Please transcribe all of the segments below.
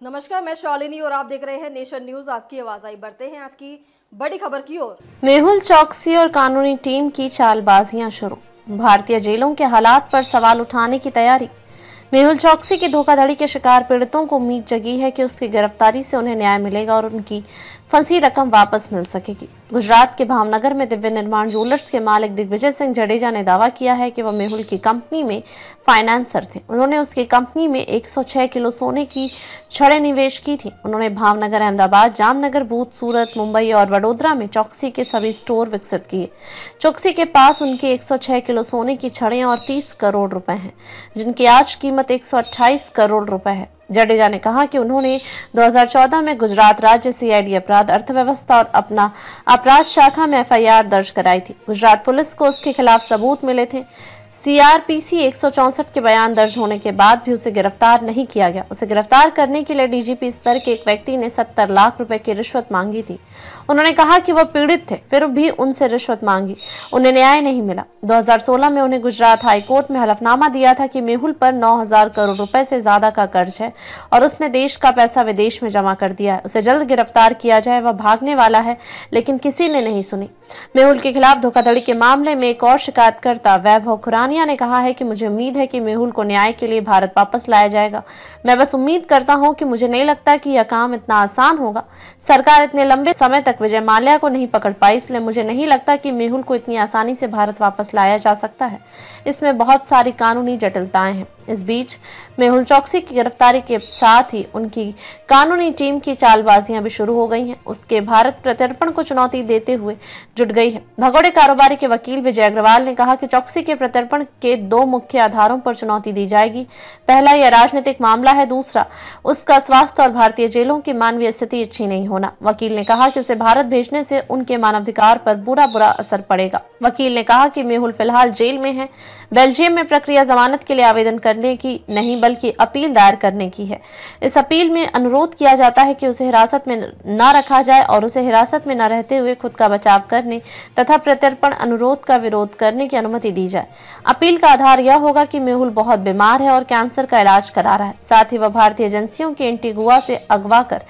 नमस्कार, मैं शालिनी और आप देख रहे हैं नेशन न्यूज। आपकी आवाज आई। बढ़ते हैं आज की बड़ी खबर की ओर। मेहुल चौकसी और कानूनी टीम की चालबाजियां शुरू। भारतीय जेलों के हालात पर सवाल उठाने की तैयारी। मेहुल चौकसी की धोखाधड़ी के शिकार पीड़ितों को उम्मीद जगी है कि उसकी गिरफ्तारी से उन्हें न्याय मिलेगा और उनकी फंसी रकम वापस मिल सकेगी। गुजरात के भावनगर में दिव्य निर्माण ज्वेलर्स के मालिक दिग्विजय सिंह जडेजा ने दावा किया है कि वह मेहुल की कंपनी में फाइनेंसर थे। उन्होंने उसकी कंपनी में 106 किलो सोने की छड़ें निवेश की थी। उन्होंने भावनगर, अहमदाबाद, जामनगर, भूत, सूरत, मुंबई और वडोदरा में चौकसी के सभी स्टोर विकसित किए। चौकसी के पास उनके 106 किलो सोने की छड़ें और 30 करोड़ रुपए हैं, जिनकी आज कीमत 128 करोड़ रुपए है। जडेजा ने कहा कि उन्होंने 2014 में गुजरात राज्य सीआईडी अपराध, अर्थव्यवस्था और अपना अपराध शाखा में एफआईआर दर्ज कराई थी। गुजरात पुलिस को उसके खिलाफ सबूत मिले थे। सीआरपीसी 164 के बयान दर्ज होने के बाद भी उसे गिरफ्तार नहीं किया गया। उसे गिरफ्तार करने के लिए डीजीपी स्तर के एक व्यक्ति ने 70 लाख रुपए की रिश्वत मांगी थी। उन्होंने कहा कि वह पीड़ित थे, फिर भी उनसे रिश्वत मांगी, उन्हें न्याय नहीं मिला। 2016 में उन्हें गुजरात हाईकोर्ट में हलफनामा दिया था कि मेहुल पर 9,000 करोड़ रुपए से ज्यादा का कर्ज है और उसने देश का पैसा विदेश में जमा कर दिया है। उसे जल्द गिरफ्तार किया जाए, वह भागने वाला है, लेकिन किसी ने नहीं सुनी। मेहुल के खिलाफ धोखाधड़ी के मामले में एक और शिकायतकर्ता वैभव खुरानिया ने कहा है कि मुझे उम्मीद है कि मेहुल को न्याय के लिए भारत वापस लाया जाएगा। मैं बस उम्मीद करता हूं कि मुझे नहीं लगता कि यह काम इतना आसान होगा। सरकार इतने लंबे समय तक विजय माल्या को नहीं पकड़ पाई, इसलिए मुझे नहीं लगता कि मेहुल को इतनी आसानी से भारत वापस लाया जा सकता है। इसमें बहुत सारी कानूनी जटिलताएं हैं। इस बीच मेहुल चौकसी की गिरफ्तारी के साथ ही उनकी कानूनी टीम की चालबाजियां भी शुरू हो गई हैं। उसके भारत प्रत्यर्पण को चुनौती देते हुए जुट गई है। भगोड़े कारोबारी के वकील विजय अग्रवाल ने कहा कि चौकसी के प्रत्यर्पण के 2 मुख्य आधारों पर चुनौती दी जाएगी। पहला, यह राजनीतिक मामला है। दूसरा, उसका स्वास्थ्य और भारतीय जेलों की मानवीय स्थिति अच्छी नहीं होना। वकील ने कहा कि उसे भारत भेजने से उनके मानवाधिकार पर बुरा असर पड़ेगा। वकील ने कहा कि मेहुल फिलहाल जेल में है। बेल्जियम में प्रक्रिया जमानत के लिए आवेदन करने की नहीं, बल्कि अपील दायर करने की है। इस अपील में अनुरोध किया जाता है कि उसे हिरासत में न रखा जाए और उसे हिरासत में न रहते हुए खुद का बचाव करने तथा प्रत्यर्पण अनुरोध का विरोध करने की अनुमति दी जाए। अपील का आधार यह होगा कि मेहुल बहुत बीमार है और कैंसर का इलाज करा रहा है। साथ ही वह भारतीय एजेंसियों के एंटीगुआ से अगवा कर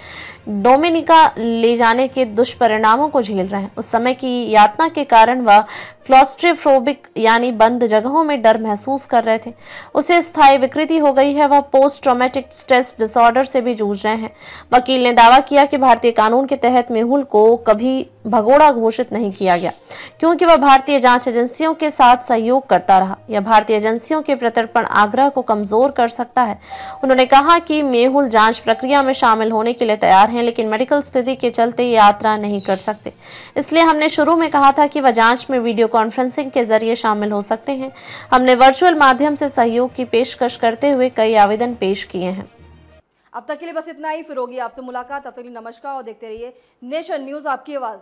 डोमिनिका ले जाने के दुष्परिणामों को झेल रहे हैं। उस समय की यातना के कारण वह क्लॉस्ट्रोफोबिक यानी बंद जगहों में डर महसूस कर रहे थे। उसे स्थायी विकृति हो गई है। वह पोस्ट ट्रॉमेटिक स्ट्रेस डिसऑर्डर से भी जूझ रहे हैं। वकील ने दावा किया कि भारतीय कानून के तहत मेहुल को कभी भगोड़ा घोषित नहीं किया गया, क्योंकि वह भारतीय जांच एजेंसियों के साथ सहयोग करता रहा। यह भारतीय एजेंसियों के प्रत्यर्पण आग्रह को कमजोर कर सकता है। उन्होंने कहा कि मेहुल जांच प्रक्रिया में शामिल होने के लिए तैयार हैं, लेकिन मेडिकल स्थिति के चलते यात्रा नहीं कर सकते। इसलिए हमने शुरू में कहा था कि वह जांच में वीडियो कॉन्फ्रेंसिंग के जरिए शामिल हो सकते हैं। हमने वर्चुअल माध्यम से सहयोग की पेशकश करते हुए कई आवेदन पेश किए हैं। अब तक के लिए बस इतना ही। फिर होगी आपसे मुलाकात। तब तक के लिए नमस्कार और देखते रहिए नेशन न्यूज, आपकी आवाज।